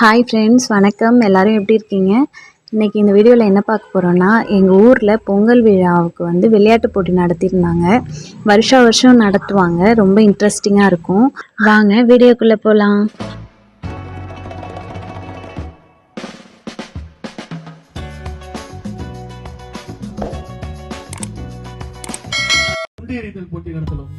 Hi friends, வணக்கம். எல்லோரும் எப்படி இருக்கீங்க? இன்றைக்கி இந்த வீடியோவில் என்ன பார்க்க போகிறோன்னா, எங்கள் ஊரில் பொங்கல் விழாவுக்கு விளையாட்டு போட்டி நடத்தியிருந்தாங்க. வருஷம் நடத்துவாங்க. ரொம்ப இன்ட்ரெஸ்டிங்காக இருக்கும். வாங்க வீடியோக்குள்ளே போகலாம். போட்டி நடத்தணும்.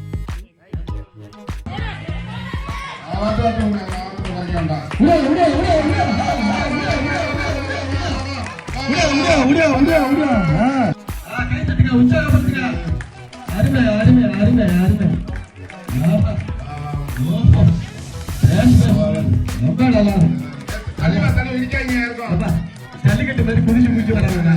ஜல்லிக்கட்டு மாதிரி புதிச்சு முடிச்சு வராங்க.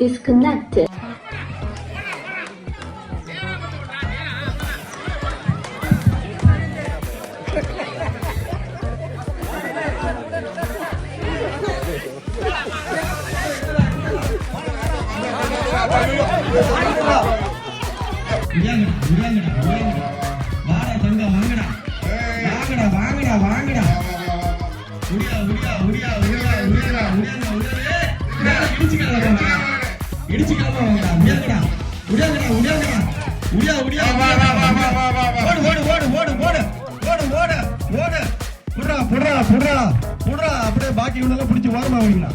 Disconnected. அப்படியே பாக்கி பிடிச்சி ஓரமா வைங்களா.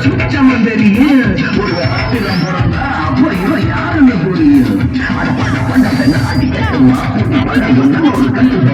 சுச்சம் தெரியும் ஒரு ஆத்திரம் பிறந்தா அப்போ இவன் யாருன்னு புரியும். அடிக்கட்டுமா ஒரு கல்லுதோ